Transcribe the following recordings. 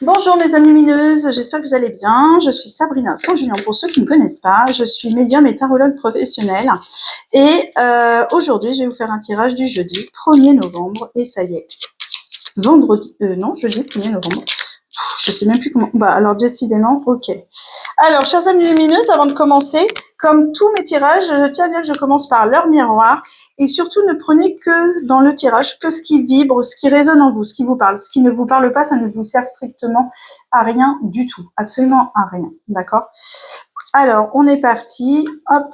Bonjour mes amies lumineuses, j'espère que vous allez bien. Je suis Sabrina Sanjulian pour ceux qui ne me connaissent pas. Je suis médium et tarologue professionnelle. Et aujourd'hui, je vais vous faire un tirage du jeudi 1er novembre. Et ça y est, vendredi, non, jeudi 1er novembre. Je sais même plus comment. Bah alors décidément, ok. Alors, chers amis lumineuses, avant de commencer, comme tous mes tirages, je tiens à dire que je commence par l'heure miroir. Et surtout, ne prenez que dans le tirage que ce qui vibre, ce qui résonne en vous, ce qui vous parle. Ce qui ne vous parle pas, ça ne vous sert strictement à rien du tout. Absolument à rien. D'accord? Alors, on est parti. Hop.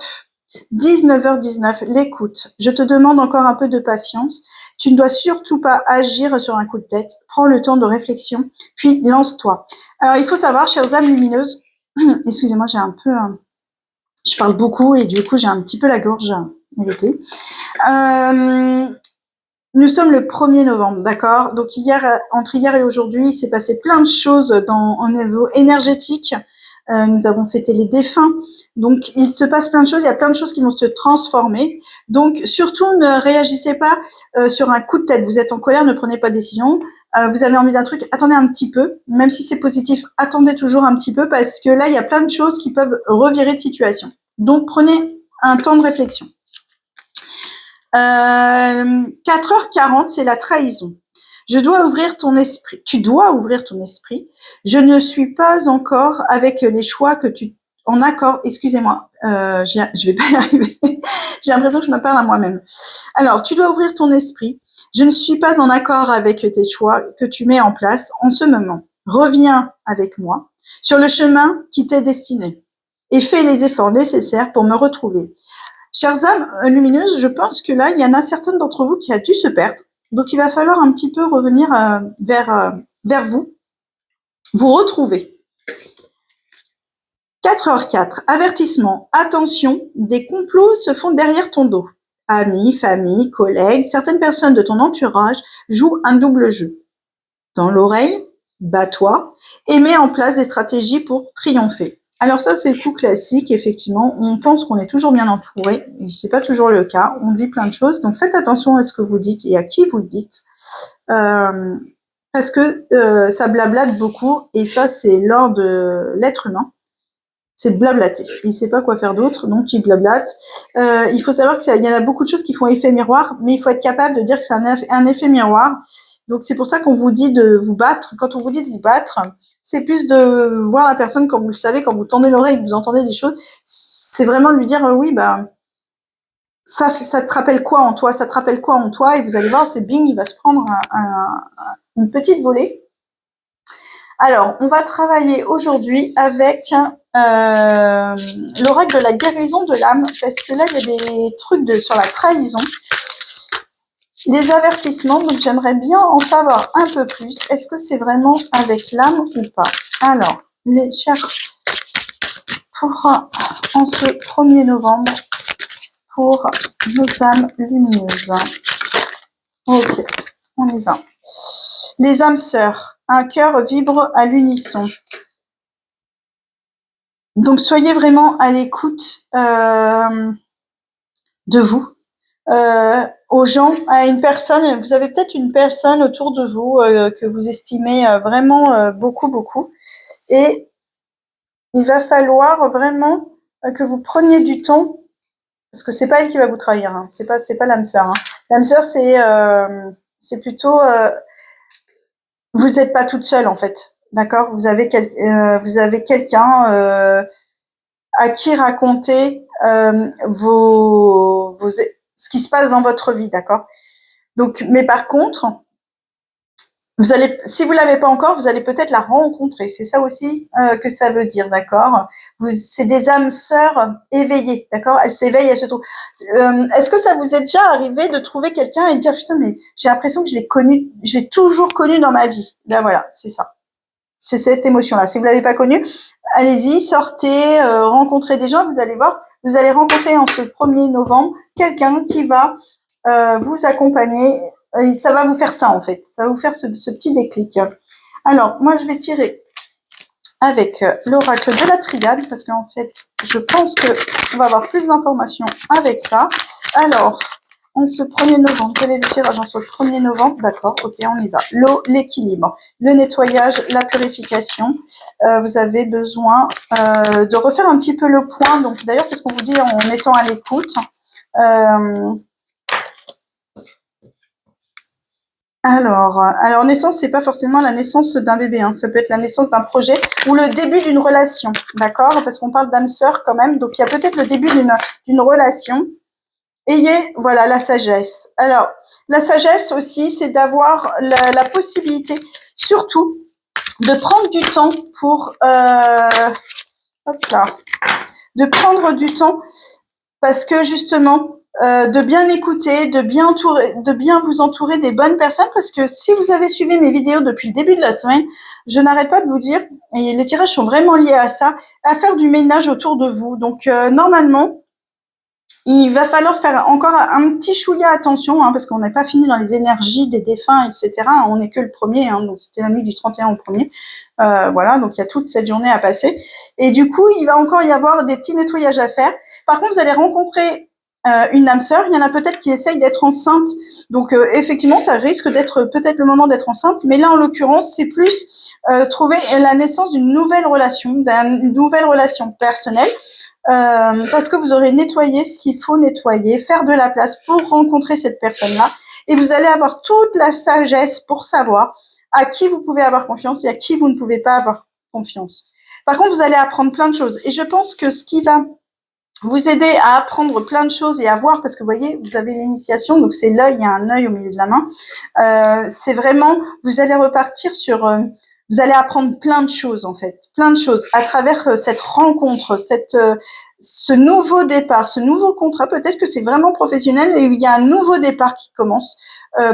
19h19, l'écoute. Je te demande encore un peu de patience. Tu ne dois surtout pas agir sur un coup de tête. Prends le temps de réflexion, puis lance-toi. Alors, il faut savoir, chères âmes lumineuses, excusez-moi, j'ai un peu... je parle beaucoup et du coup, j'ai un petit peu la gorge irritée. Nous sommes le 1er novembre, d'accord? Donc, entre hier et aujourd'hui, il s'est passé plein de choses au niveau énergétique. Nous avons fêté les défunts. Donc, il se passe plein de choses. Il y a plein de choses qui vont se transformer. Donc, surtout, ne réagissez pas sur un coup de tête. Vous êtes en colère, ne prenez pas de décision. Vous avez envie d'un truc, attendez un petit peu. Même si c'est positif, attendez toujours un petit peu parce que là, il y a plein de choses qui peuvent revirer de situation. Donc, prenez un temps de réflexion. 4h40, c'est la trahison. Je dois ouvrir ton esprit. Tu dois ouvrir ton esprit. Je ne suis pas encore avec les choix que tu en accord. Excusez-moi, je vais pas y arriver. J'ai l'impression que je me parle à moi-même. Alors, tu dois ouvrir ton esprit. Je ne suis pas en accord avec tes choix que tu mets en place en ce moment. Reviens avec moi sur le chemin qui t'est destiné et fais les efforts nécessaires pour me retrouver. Chères âmes lumineuses, je pense que là, il y en a certaines d'entre vous qui a dû se perdre. Donc, il va falloir un petit peu revenir vers vous, vous retrouver. 4h04, avertissement, attention, des complots se font derrière ton dos. Amis, famille, collègues, certaines personnes de ton entourage jouent un double jeu. Dans l'oreille, bats-toi et mets en place des stratégies pour triompher. Alors ça, c'est le coup classique, effectivement. On pense qu'on est toujours bien entouré. C'est pas toujours le cas. On dit plein de choses. Donc, faites attention à ce que vous dites et à qui vous le dites. Parce que ça blablate beaucoup. Et ça, c'est l'ordre de l'être humain. C'est de blablater. Il ne sait pas quoi faire d'autre, donc il blablate. Il faut savoir qu'il y en a beaucoup de choses qui font effet miroir, mais il faut être capable de dire que c'est un effet miroir. Donc, c'est pour ça qu'on vous dit de vous battre. Quand on vous dit de vous battre, c'est plus de voir la personne, comme vous le savez, quand vous tendez l'oreille et que vous entendez des choses, c'est vraiment de lui dire, oui, bah, ça te rappelle quoi en toi? Ça te rappelle quoi en toi? Et vous allez voir, c'est bing, il va se prendre une petite volée. Alors, on va travailler aujourd'hui avec l'oracle de la guérison de l'âme, parce que là, il y a des trucs sur la trahison. Les avertissements, donc j'aimerais bien en savoir un peu plus. Est-ce que c'est vraiment avec l'âme ou pas? Alors, les chers, en ce 1er novembre, pour nos âmes lumineuses. Ok, on y va. Les âmes sœurs, un cœur vibre à l'unisson. Donc, soyez vraiment à l'écoute de vous. Aux gens, à une personne, vous avez peut-être une personne autour de vous que vous estimez vraiment beaucoup, et il va falloir vraiment que vous preniez du temps, parce que c'est pas elle qui va vous trahir, hein. C'est pas l'âme sœur. Hein. L'âme sœur, c'est plutôt vous n'êtes pas toute seule en fait, d'accord? Vous avez quelqu'un à qui raconter ce qui se passe dans votre vie, d'accord? Donc, mais par contre, si vous l'avez pas encore, vous allez peut-être la rencontrer. C'est ça aussi que ça veut dire, d'accord? C'est des âmes sœurs éveillées, d'accord? Elles s'éveillent, elles se trouvent. Est-ce que ça vous est déjà arrivé de trouver quelqu'un et de dire putain, mais j'ai l'impression que je l'ai toujours connu dans ma vie. Ben voilà, c'est ça. C'est cette émotion-là. Si vous l'avez pas connue, allez-y, sortez, rencontrez des gens. Vous allez voir, vous allez rencontrer en ce 1er novembre quelqu'un qui va vous accompagner. Et ça va vous faire ça, en fait. Ça va vous faire ce petit déclic. Alors, moi, je vais tirer avec l'oracle de la triade, parce qu'en fait, je pense qu'on va avoir plus d'informations avec ça. Alors, en ce 1er novembre? Quel est le tirage en ce 1er novembre? D'accord, ok, on y va. L'eau, l'équilibre, le nettoyage, la purification. Vous avez besoin de refaire un petit peu le point. Donc, d'ailleurs, c'est ce qu'on vous dit en étant à l'écoute. Alors, naissance, c'est pas forcément la naissance d'un bébé, hein. Ça peut être la naissance d'un projet ou le début d'une relation, d'accord? Parce qu'on parle d'âme sœur quand même, donc il y a peut-être le début d'une relation. Ayez, voilà, la sagesse. Alors, la sagesse aussi, c'est d'avoir la possibilité, surtout, de prendre du temps pour, hop là, de prendre du temps parce que justement, de bien écouter, de bien vous entourer des bonnes personnes, parce que si vous avez suivi mes vidéos depuis le début de la semaine, je n'arrête pas de vous dire, et les tirages sont vraiment liés à ça, à faire du ménage autour de vous. Donc normalement, il va falloir faire encore un petit chouïa attention, hein, parce qu'on n'est pas fini dans les énergies des défunts, etc. On n'est que le 1er, hein, donc c'était la nuit du 31 au 1er. Voilà, donc il y a toute cette journée à passer. Et du coup, il va encore y avoir des petits nettoyages à faire. Par contre, vous allez rencontrer une âme sœur. Il y en a peut-être qui essayent d'être enceintes. Donc effectivement, ça risque d'être peut-être le moment d'être enceinte. Mais là, en l'occurrence, c'est plus trouver la naissance d'une nouvelle relation personnelle. Parce que vous aurez nettoyé ce qu'il faut nettoyer, faire de la place pour rencontrer cette personne-là. Et vous allez avoir toute la sagesse pour savoir à qui vous pouvez avoir confiance et à qui vous ne pouvez pas avoir confiance. Par contre, vous allez apprendre plein de choses. Et je pense que ce qui va vous aider à apprendre plein de choses et à voir, parce que vous voyez, vous avez l'initiation, donc c'est l'œil, il y a un œil au milieu de la main. C'est vraiment, vous allez repartir sur, vous allez apprendre plein de choses en fait, plein de choses à travers cette rencontre, ce nouveau départ, ce nouveau contrat. Peut-être que c'est vraiment professionnel et il y a un nouveau départ qui commence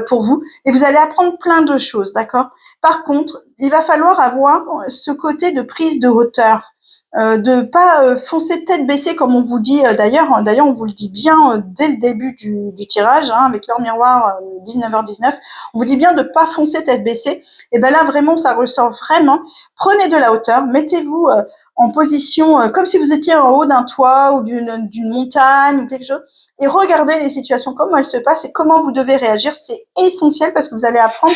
pour vous et vous allez apprendre plein de choses, d'accord? Par contre, il va falloir avoir ce côté de prise de hauteur. De pas foncer tête baissée comme on vous dit d'ailleurs on vous le dit bien dès le début du tirage, hein, avec l'heure miroir 19h19, on vous dit bien de pas foncer tête baissée. Et ben là vraiment ça ressort vraiment. Prenez de la hauteur, mettez-vous en position comme si vous étiez en haut d'un toit ou d'une montagne ou quelque chose, et regardez les situations, comment elles se passent et comment vous devez réagir. C'est essentiel parce que vous allez apprendre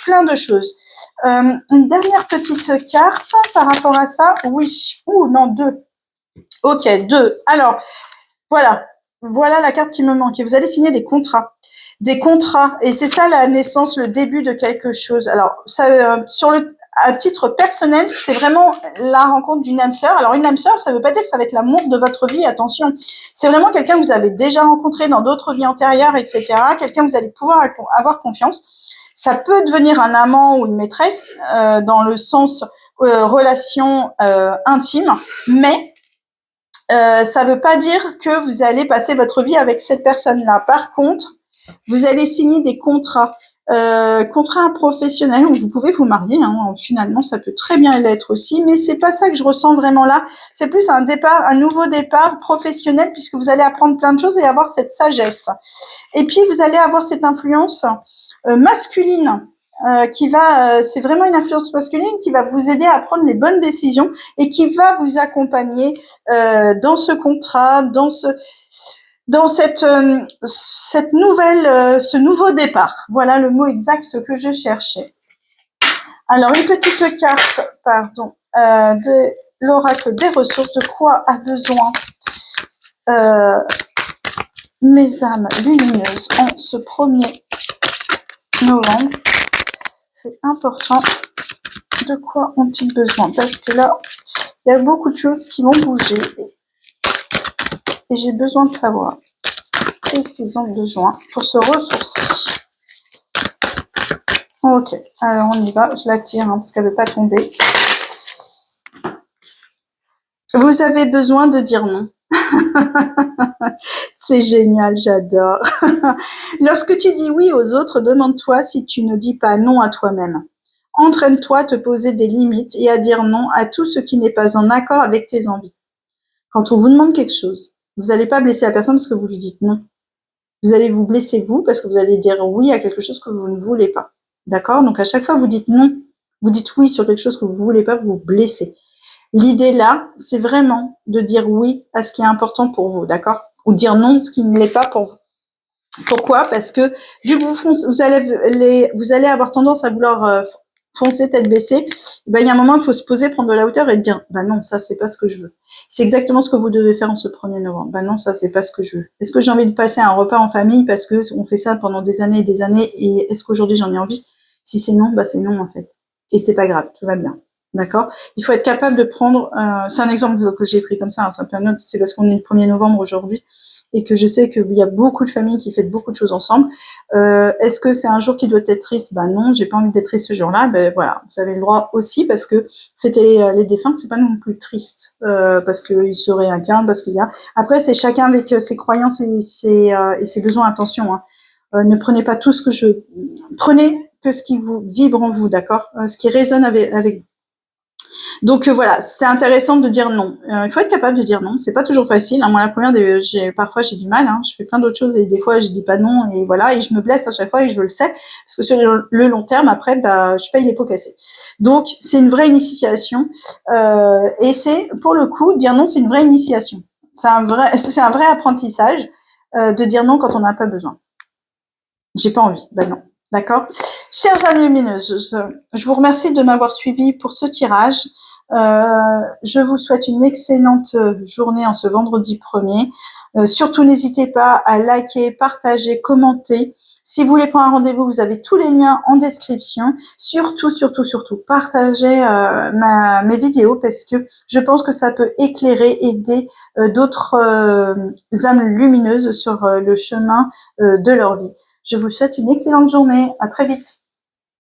plein de choses. Une dernière petite carte par rapport à ça. Oui. Non, 2. Ok, 2. Alors, voilà. Voilà la carte qui me manquait. Vous allez signer des contrats. Des contrats. Et c'est ça la naissance, le début de quelque chose. Alors, ça, à titre personnel, c'est vraiment la rencontre d'une âme sœur. Alors, une âme sœur, ça ne veut pas dire que ça va être l'amour de votre vie, attention. C'est vraiment quelqu'un que vous avez déjà rencontré dans d'autres vies antérieures, etc. Quelqu'un que vous allez pouvoir avoir confiance. Ça peut devenir un amant ou une maîtresse dans le sens relation intime, mais ça ne veut pas dire que vous allez passer votre vie avec cette personne-là. Par contre, vous allez signer des contrats, contrats professionnels où vous pouvez vous marier. Hein, finalement, ça peut très bien l'être aussi, mais c'est pas ça que je ressens vraiment là. C'est plus un nouveau départ professionnel, puisque vous allez apprendre plein de choses et avoir cette sagesse. Et puis, vous allez avoir cette influence masculine qui va, c'est vraiment une influence masculine qui va vous aider à prendre les bonnes décisions et qui va vous accompagner dans ce contrat, dans cette nouvelle, ce nouveau départ. Voilà le mot exact que je cherchais. Alors une petite carte, pardon, de l'oracle des ressources. De quoi a besoin mes âmes lumineuses en ce 1er novembre? C'est important. De quoi ont-ils besoin? Parce que là, il y a beaucoup de choses qui vont bouger et j'ai besoin de savoir qu'est-ce qu'ils ont besoin pour se ressourcer. Ok, alors on y va. Je la tire parce qu'elle ne veut pas tomber. Vous avez besoin de dire non. C'est génial, j'adore. Lorsque tu dis oui aux autres, demande-toi si tu ne dis pas non à toi-même. Entraîne-toi à te poser des limites et à dire non à tout ce qui n'est pas en accord avec tes envies. Quand on vous demande quelque chose, vous n'allez pas blesser la personne parce que vous lui dites non. Vous allez vous blesser vous parce que vous allez dire oui à quelque chose que vous ne voulez pas. D'accord? Donc à chaque fois que vous dites non, vous dites oui sur quelque chose que vous ne voulez pas, vous vous blessez. L'idée là, c'est vraiment de dire oui à ce qui est important pour vous, d'accord? Ou dire non à ce qui ne l'est pas pour vous. Pourquoi? Parce que vu que vous allez avoir tendance à vouloir foncer tête baissée, ben, il y a un moment, il faut se poser, prendre de la hauteur et dire, bah non, ça, c'est pas ce que je veux. C'est exactement ce que vous devez faire en ce 1er novembre. Bah non, ça, c'est pas ce que je veux. Est-ce que j'ai envie de passer un repas en famille parce que on fait ça pendant des années et des années et est-ce qu'aujourd'hui j'en ai envie? Si c'est non, bah c'est non, en fait. Et c'est pas grave, tout va bien. D'accord? Il faut être capable de prendre, c'est un exemple que j'ai pris comme ça, hein, c'est un peu un autre, c'est parce qu'on est le 1er novembre aujourd'hui et que je sais qu'il y a beaucoup de familles qui fêtent beaucoup de choses ensemble. Est-ce que c'est un jour qui doit être triste? Ben non, j'ai pas envie d'être triste ce jour-là. Ben voilà, vous avez le droit aussi parce que fêter les défunts, c'est pas non plus triste parce qu'ils se réincarnent, parce qu'il y a. Après, c'est chacun avec ses croyances et ses besoins. Attention, hein. Ne prenez pas tout ce que je. Prenez que ce qui vous vibre en vous, d'accord? Ce qui résonne avec vous. Donc voilà, c'est intéressant de dire non. Il faut être capable de dire non. C'est pas toujours facile. Hein. Moi, la première, parfois j'ai du mal. Hein. Je fais plein d'autres choses et des fois je dis pas non et voilà et je me blesse à chaque fois et je le sais parce que sur le long terme après, bah, je paye les pots cassés. Donc c'est une vraie initiation et c'est pour le coup dire non, c'est une vraie initiation. C'est un vrai apprentissage de dire non quand on n'a pas besoin. J'ai pas envie. Ben non. D'accord. Chères âmes lumineuses, je vous remercie de m'avoir suivi pour ce tirage. Je vous souhaite une excellente journée en ce vendredi 1er. Surtout, n'hésitez pas à liker, partager, commenter. Si vous voulez prendre un rendez-vous, vous avez tous les liens en description. Surtout, surtout, surtout, partagez mes vidéos parce que je pense que ça peut éclairer, aider d'autres âmes lumineuses sur le chemin de leur vie. Je vous souhaite une excellente journée. À très vite.